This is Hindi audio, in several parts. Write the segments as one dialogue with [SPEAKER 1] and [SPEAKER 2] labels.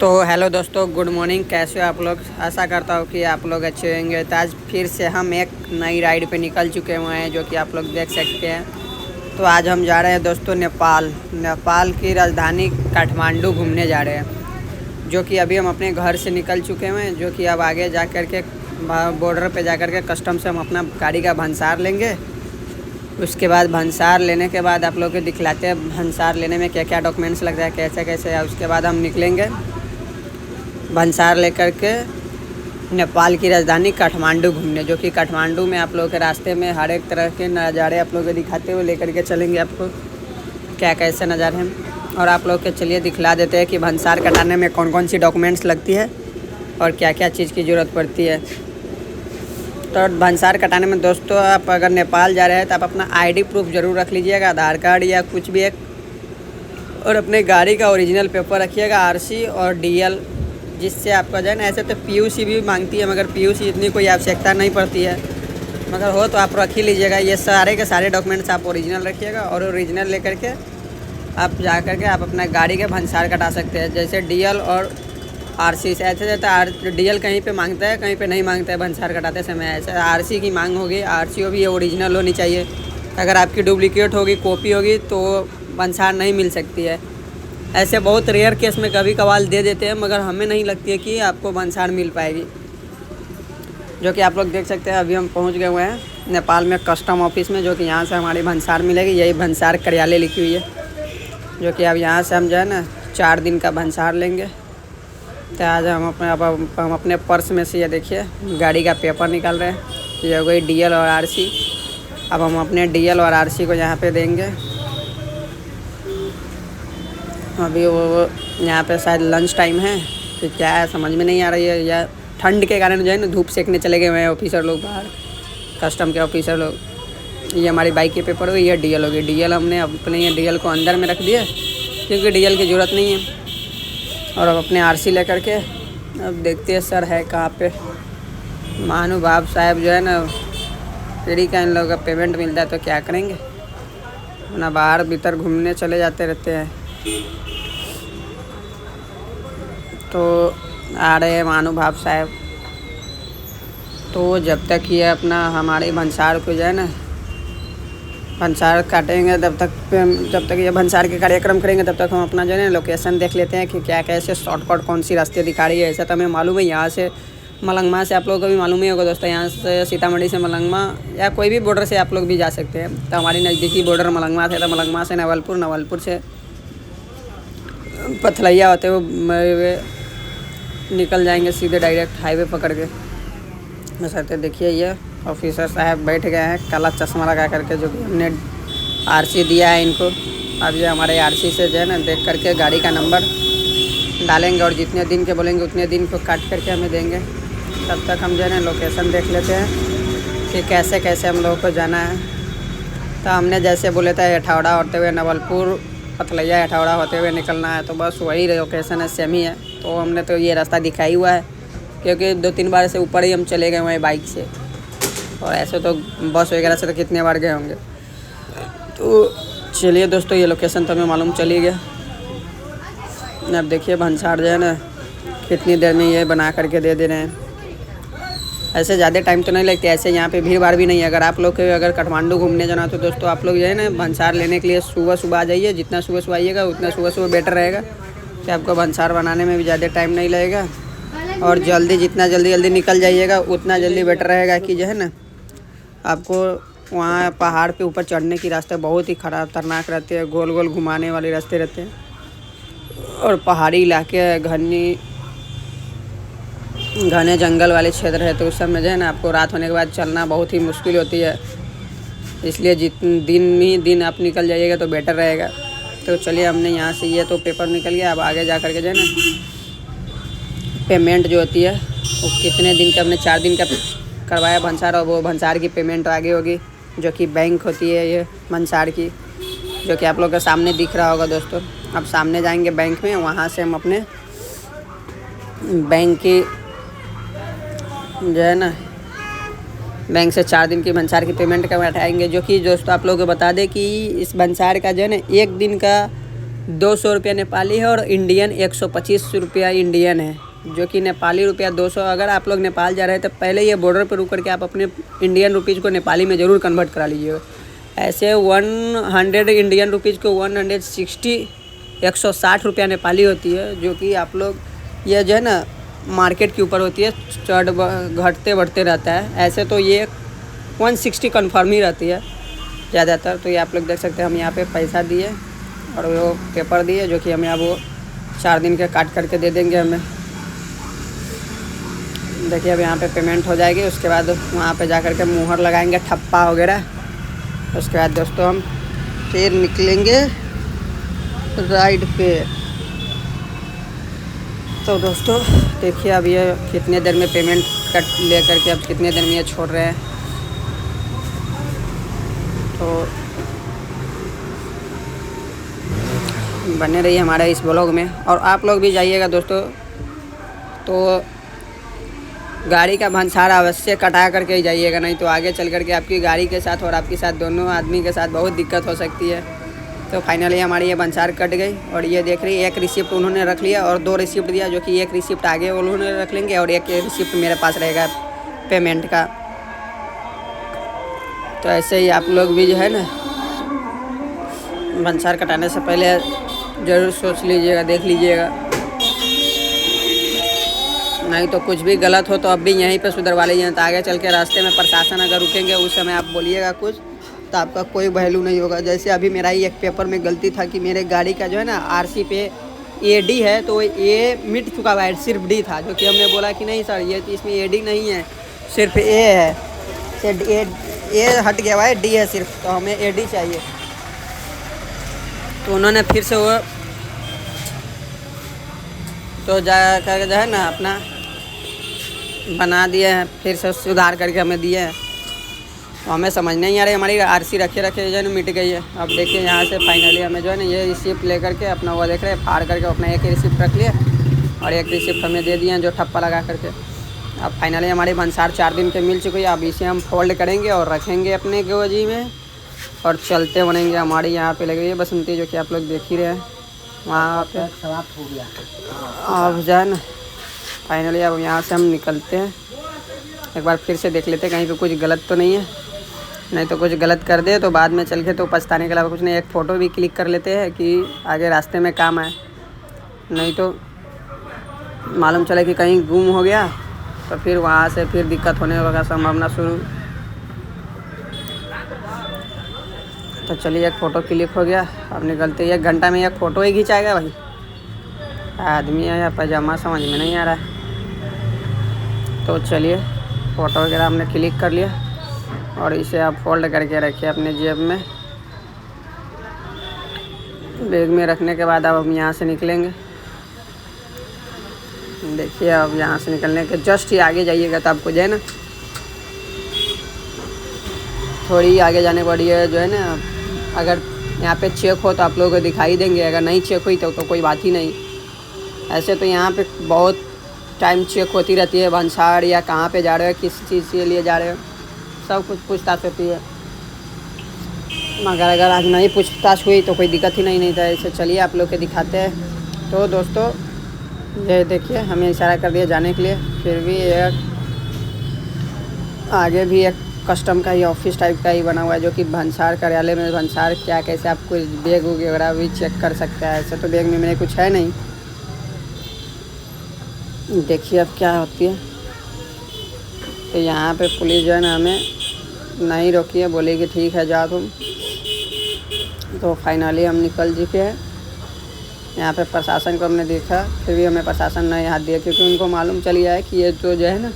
[SPEAKER 1] तो हेलो दोस्तों, गुड मॉर्निंग। कैसे हो आप लोग? आशा करता हूँ कि आप लोग अच्छे होंगे। तो आज फिर से हम एक नई राइड पे निकल चुके हुए हैं, जो कि आप लोग देख सकते हैं। तो आज हम जा रहे हैं दोस्तों नेपाल की राजधानी काठमांडू घूमने जा रहे हैं, जो कि अभी हम अपने घर से निकल चुके हुए हैं। जो कि अब आगे जा कर के बॉर्डर पे जा कर के कस्टम से हम अपना गाड़ी का भंसार लेंगे। उसके बाद भंसार लेने के बाद आप लोग को दिखलाते हैं भंसार लेने में क्या क्या डॉक्यूमेंट्स लगता है, कैसे कैसे है। उसके बाद हम निकलेंगे भंसार लेकर के नेपाल की राजधानी काठमांडू घूमने, जो कि काठमांडू में आप लोगों के रास्ते में हर एक तरह के नज़ारे आप लोगों को दिखाते हुए लेकर के चलेंगे आपको क्या कैसे नज़ारे हैं। और आप लोग के चलिए दिखला देते हैं कि भंसार कटाने में कौन कौन सी डॉक्यूमेंट्स लगती है और क्या क्या चीज़ की ज़रूरत पड़ती है। तो भंसार कटाने में दोस्तों, आप अगर नेपाल जा रहे हैं तो आप अपना आईडी प्रूफ ज़रूर रख लीजिएगा, आधार कार्ड या कुछ भी एक, और अपने गाड़ी का ओरिजिनल पेपर रखिएगा, आरसी और डीएल, जिससे आपका जो है ना, ऐसे तो पीयूसी भी मांगती है, मगर पीयूसी इतनी कोई आवश्यकता नहीं पड़ती है, मगर हो तो आप रख ही लीजिएगा। ये सारे के सारे डॉक्यूमेंट्स आप ओरिजिनल रखिएगा, और ओरिजिनल लेकर के आप जा कर के आप अपना गाड़ी के भंसार कटा सकते हैं। जैसे डीएल और आरसी से ऐसे रहता है, डीएल कहीं पे मांगता है, कहीं पे नहीं मांगता है भंसार कटाते समय। ऐसे आरसी की मांग होगी, आरसी भी ओरिजिनल होनी चाहिए। अगर आपकी डुप्लीकेट होगी, कॉपी होगी, तो भंसार नहीं मिल सकती है। ऐसे बहुत रेयर केस में कभी कभार दे देते हैं, मगर हमें नहीं लगती है कि आपको भंसार मिल पाएगी। जो कि आप लोग देख सकते हैं, अभी हम पहुंच गए हुए हैं नेपाल में कस्टम ऑफिस में, जो कि यहाँ से हमारी भंसार मिलेगी। यही भंसार कार्यालय लिखी हुई है, जो कि अब यहाँ से हम जो है ना 4 दिन का भंसार लेंगे। तो आज हम अपने पर्स में से, ये देखिए, गाड़ी का पेपर निकाल रहे हैं। ये हो गई डीएल और आरसी। अब हम अपने डीएल और आरसी को यहाँ पे देंगे। अभी वो यहाँ पे शायद लंच टाइम है कि क्या है, समझ में नहीं आ रही है, या ठंड के कारण जो है ना धूप सेकने चले गए हुए हैं ऑफिसर लोग बाहर, कस्टम के ऑफिसर लोग। ये हमारी बाइक के पेपर हो गई, ये डीएल हो गई। डीएल हमने अपने ये डीएल को अंदर में रख दिया, क्योंकि डीएल की ज़रूरत नहीं है। और अब अपने आरसी लेकर के अब देखते हैं सर है कहाँ पे। महानुभाव साहब जो है ना, फ्री का इन लोगों का पेमेंट मिलता है तो क्या करेंगे, अपना बाहर भीतर घूमने चले जाते रहते हैं। तो आ रहे हैं महानुभाव साहब। तो जब तक ये अपना हमारे भंसार को जो है ना भंसार काटेंगे, जब तक ये भंसार के कार्यक्रम करेंगे, तब तक हम अपना जो है ना लोकेशन देख लेते हैं कि क्या कैसे शॉर्टकट कौन सी रास्ते दिखा रही है। ऐसा तो हमें मालूम है, यहाँ से मलंगमा से आप लोगों को भी मालूम ही होगा दोस्तों, यहाँ से सीतामढ़ी से मलंगमा या कोई भी बॉर्डर से आप लोग भी जा सकते हैं। तो हमारी नज़दीकी बॉर्डर मलंगमा थे, तो मलंगमा से नवलपुर, नवलपुर से पथलैया होते हुए निकल जाएंगे सीधे डायरेक्ट हाईवे पकड़ के। बस देखिए, ये ऑफिसर साहब बैठ गए हैं काला चश्मा लगा करके, जो कि हमने आरसी दिया है इनको। अब ये हमारे आरसी से जो है ना देख करके गाड़ी का नंबर डालेंगे, और जितने दिन के बोलेंगे उतने दिन को काट करके हमें देंगे। तब तक हम जो है ना लोकेशन देख लेते हैं कि कैसे कैसे हम लोगों को जाना है। तो हमने जैसे बोले थे हेठौड़ा होते हुए नवलपुर, पथलैया हेठौड़ा होते हुए निकलना है, तो बस वही लोकेशन है, सेम ही है। तो हमने तो ये रास्ता दिखाई हुआ है, क्योंकि 2-3 बार से ऊपर ही हम चले गए हुए हैं बाइक से, और ऐसे तो बस वगैरह से तो कितने बार गए होंगे। तो चलिए दोस्तों, ये लोकेशन तो हमें मालूम चली गया। अब देखिए भंसार जो है ना कितनी देर में ये बना करके दे रहे हैं। ऐसे ज़्यादा टाइम तो नहीं लगती, ऐसे यहाँ पे भीड़ भाड़ भी नहीं है। अगर आप लोग अगर काठमांडू घूमने जाना तो दोस्तों, आप लोग जो है ना भंसार लेने के लिए सुबह सुबह आ जाइए। जितना सुबह सुबह आइएगा उतना सुबह सुबह बेटर रहेगा, कि आपको भंसार बनाने में भी ज़्यादा टाइम नहीं लगेगा। और जितना जल्दी निकल जाइएगा उतना जल्दी बेटर रहेगा, कि जो है ना आपको वहाँ पहाड़ पे ऊपर चढ़ने की रास्ते बहुत ही खतरनाक रहते हैं, गोल गोल घुमाने वाले रास्ते रहते हैं, और पहाड़ी इलाके, घने जंगल वाले क्षेत्र है। तो उस समय जो है ना आपको रात होने के बाद चलना बहुत ही मुश्किल होती है, इसलिए जितने दिन आप निकल जाइएगा तो बेटर रहेगा। तो चलिए, हमने यहाँ से ये तो पेपर निकल गया। अब आगे जा कर के जो है ना पेमेंट जो होती है वो कितने दिन का, हमने 4 दिन का करवाया भंसार, और वो भंसार की पेमेंट आगे होगी, जो कि बैंक होती है ये भंसार की, जो कि आप लोग के सामने दिख रहा होगा दोस्तों। अब सामने जाएंगे बैंक में, वहाँ से हम अपने बैंक की जो है ना बैंक से 4 दिन की भंसार की पेमेंट का बैठाएंगे। जो कि दोस्तों आप लोगों को बता दें कि इस भंसार का जो है ना 1 दिन का 200 रुपया नेपाली है और इंडियन 125 रुपया इंडियन है, जो कि नेपाली रुपया 200। अगर आप लोग नेपाल जा रहे हैं तो पहले ये बॉर्डर पर रुक करके आप अपने इंडियन रुपीज़ को नेपाली में ज़रूर कन्वर्ट करा लीजिएगा। ऐसे 100 इंडियन रुपीज़ को 160 रुपया नेपाली होती है, जो कि आप लोग ये जो है ना मार्केट के ऊपर होती है, चढ़ घटते बढ़ते रहता है। ऐसे तो ये 160 कन्फर्म ही रहती है ज़्यादातर। तो ये आप लोग देख सकते हैं, हम यहाँ पे पैसा दिए और वो पेपर दिए, जो कि हमें अब वो 4 दिन के काट करके दे देंगे हमें। देखिए अब यहाँ पे पेमेंट हो जाएगी, उसके बाद वहाँ पे जा कर के मुहर लगाएंगे, ठप्पा वगैरह। उसके बाद दोस्तों हम फिर निकलेंगे राइड पे। तो दोस्तों देखिए अब ये कितने देर में पेमेंट कट ले करके अब कितने देर में ये छोड़ रहे हैं। तो बने रहिए हमारे इस ब्लॉग में, और आप लोग भी जाइएगा दोस्तों। तो गाड़ी का भंसार अवश्य कटा करके ही जाइएगा, नहीं तो आगे चल करके आपकी गाड़ी के साथ और आपके साथ दोनों आदमी के साथ बहुत दिक्कत हो सकती है। तो फाइनली हमारी ये भंसार कट गई, और ये देख रही है एक रिसिप्ट उन्होंने रख लिया और 2 रिसिप्ट दिया, जो कि एक रिसिप्ट आगे उन्होंने रख लेंगे और एक रिसिप्ट मेरे पास रहेगा पेमेंट का। तो ऐसे ही आप लोग भी जो है ना भंसार कटाने से पहले ज़रूर सोच लीजिएगा, देख लीजिएगा, नहीं तो कुछ भी गलत हो तो अब भी यहीं पे सुधरवा लीजिए। तो आगे चल के रास्ते में प्रशासन अगर रुकेंगे उस समय आप बोलिएगा कुछ, तो आपका कोई वैल्यू नहीं होगा। जैसे अभी मेरा ही एक पेपर में गलती था कि मेरे गाड़ी का जो है ना आरसी पे AD है, तो ये मिट चुका हुआ है, सिर्फ D था, जो कि हमने बोला कि नहीं सर ये इसमें AD नहीं है, सिर्फ A है, सिर्फ A हट गया हुआ है, D है सिर्फ, तो हमें AD चाहिए। तो उन्होंने फिर से वो तो जा कर जो है ना अपना बना दिए हैं, फिर से सुधार करके हमें दिए हैं। तो हमें समझ नहीं आ रही, हमारी आरसी रखे जो है ना मिट गई है। अब देखिए यहाँ से फाइनली हमें जो है ना ये रिसिप्ट ले करके अपना वो देख रहे हैं फाड़ करके अपना एक रिसिप्ट रख लिया और एक रिसिप्ट हमें दे दिए हैं जो ठप्पा लगा करके। अब फाइनली हमारी भंसार 4 दिन के मिल चुकी है। अब इसे हम फोल्ड करेंगे और रखेंगे अपने गोजी में और चलते बनेंगे। हमारी यहाँ पे लगी है बसंती, जो कि आप लोग देख ही रहे हैं, वहाँ पे समाप्त हो गया। अब जो है ना फाइनली अब यहाँ से हम निकलते हैं। एक बार फिर से देख लेते हैं कहीं पे कुछ गलत तो नहीं है, नहीं तो कुछ गलत कर दे तो बाद में चल के तो पछताने के अलावा कुछ नहीं। एक फ़ोटो भी क्लिक कर लेते हैं कि आगे रास्ते में काम आए, नहीं तो मालूम चले कि कहीं गुम हो गया तो फिर वहाँ से फिर दिक्कत होने का संभावना शुरू। तो चलिए एक फ़ोटो क्लिक हो गया, अब निकलते। 1 घंटा में 1 फ़ोटो ही खिंचाएगा भाई, आदमी है या पजामा समझ में नहीं आ रहा है। तो चलिए फ़ोटो वगैरह हमने क्लिक कर लिया और इसे आप फोल्ड करके रखिए अपने जेब में। बैग में रखने के बाद अब हम यहाँ से निकलेंगे। देखिए अब यहाँ से निकलने के जस्ट ही आगे जाइएगा तो आपको जो है ना थोड़ी आगे जाने पड़ी है, जो है ना अगर यहाँ पे चेक हो तो आप लोगों को दिखाई देंगे, अगर नहीं चेक हुई तो कोई बात ही नहीं। ऐसे तो यहाँ पे बहुत टाइम चेक होती रहती है, भंसार या कहाँ पे जा रहे हो, किस चीज़ के लिए जा रहे हो, सब कुछ पूछताछ होती है। मगर अगर आज नहीं पूछताछ हुई तो कोई दिक्कत ही नहीं था। ऐसे चलिए आप लोग के दिखाते हैं। तो दोस्तों ये देखिए हमें इशारा कर दिया जाने के लिए, फिर भी एक आगे भी एक कस्टम का ही ऑफिस टाइप का ही बना हुआ है, जो कि भंसार कार्यालय में भंसार क्या कैसे आप कोई बैग वगैरह भी चेक कर सकते हैं। ऐसे तो बैग में मेरे कुछ है नहीं, देखिए अब क्या होती है। तो यहाँ पे पुलिस जो है ना हमें नहीं रोकी है, बोली कि ठीक है जाओ तुम। तो फाइनली हम निकल चुके हैं। यहाँ पे प्रशासन को हमने देखा, फिर भी हमें प्रशासन नहीं हाथ दिया, क्योंकि उनको मालूम चल गया है कि ये तो जो है ना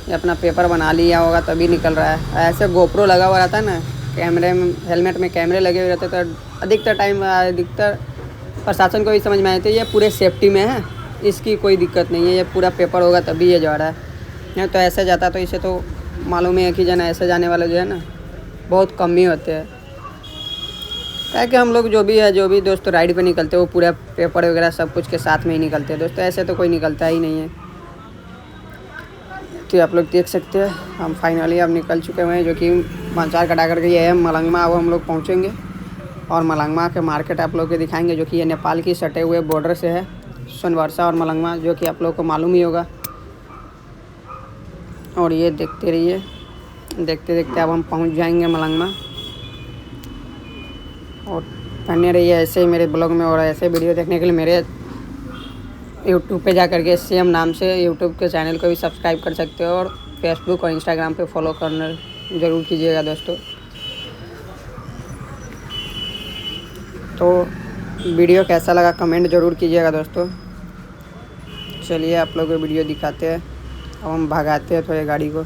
[SPEAKER 1] ये अपना पेपर बना लिया होगा तभी निकल रहा है। ऐसे गोप्रो लगा हुआ रहता है ना, कैमरे में, हेलमेट में कैमरे लगे हुए रहते, तो अधिकतर प्रशासन को भी समझ में आती है ये पूरे सेफ्टी में है, इसकी कोई दिक्कत नहीं है, ये पूरा पेपर होगा तभी ये जा रहा है। नहीं तो ऐसे जाता तो इसे तो मालूम है कि जना ऐसे जाने वाले जो है ना बहुत कम ही होते हैं। क्या कि हम लोग जो भी दोस्त राइड पे निकलते हैं वो पूरा पेपर वगैरह सब कुछ के साथ में ही निकलते हैं दोस्तों, ऐसे तो कोई निकलता ही नहीं है। तो आप लोग देख सकते हैं हम फाइनली अब निकल चुके हुए हैं, जो कि भंसार कटा करके ये है मलंगमा। अब हम लोग पहुँचेंगे और मलंगवा के मार्केट आप लोग को दिखाएंगे, जो कि ये नेपाल की सटे हुए बॉर्डर से है, सोनवर्षा और मलंगवा, जो कि आप लोग को मालूम ही होगा। और ये देखते रहिए, देखते देखते अब हम पहुंच जाएंगे मलंगवा। और बने रहिए ऐसे ही मेरे ब्लॉग में, और ऐसे वीडियो देखने के लिए मेरे यूट्यूब पे जा करके सेम नाम से यूट्यूब के चैनल को भी सब्सक्राइब कर सकते हो, और फेसबुक और इंस्टाग्राम पे फॉलो करना ज़रूर कीजिएगा दोस्तों। तो वीडियो कैसा लगा कमेंट ज़रूर कीजिएगा दोस्तों। चलिए आप लोग को वीडियो दिखाते हैं, अब हम भगाते हैं थोड़ी गाड़ी को।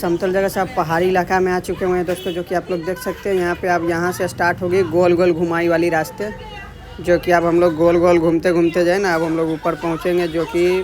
[SPEAKER 1] समतल जगह से आप पहाड़ी इलाका में आ चुके हुए हैं दोस्तों, जो कि आप लोग देख सकते हैं। यहाँ पे आप यहाँ से स्टार्ट होगी गोल गोल घुमाई वाली रास्ते, जो कि अब हम लोग गोल गोल घूमते घूमते जाए ना, अब हम लोग ऊपर पहुँचेंगे, जो कि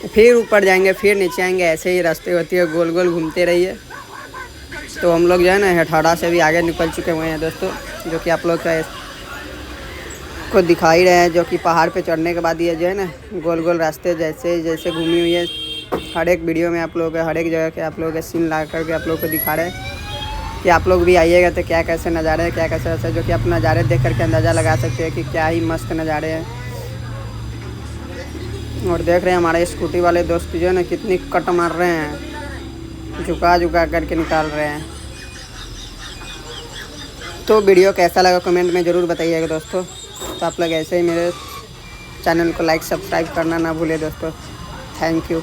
[SPEAKER 1] फिर ऊपर जाएंगे फिर नीचे आएंगे, ऐसे ही रास्ते होती है, गोल गोल घूमते रहिए। तो हम लोग जो है ना हेठौड़ा से भी आगे निकल चुके हुए हैं दोस्तों, जो कि आप लोग को दिखाई रहे हैं, जो कि पहाड़ पे चढ़ने के बाद ये जो है ना गोल गोल रास्ते जैसे जैसे घूमी हुई है। हर एक वीडियो में आप लोग हर एक जगह के आप लोगों के सीन ला करके आप लोग को दिखा रहे हैं कि आप लोग भी आइएगा तो क्या कैसे नज़ारे हैं, क्या कैसे ऐसे, जो कि आप नज़ारे देख करके अंदाज़ा लगा सकते हैं कि क्या ही मस्त नज़ारे हैं। और देख रहे हैं हमारे स्कूटी वाले दोस्त जो है ना कितनी कट मार रहे हैं, झुका झुका करके निकाल रहे हैं। तो वीडियो कैसा लगा कमेंट में ज़रूर बताइएगा दोस्तों। तो आप लोग ऐसे ही मेरे चैनल को लाइक सब्सक्राइब करना ना भूलें दोस्तों। Thank you.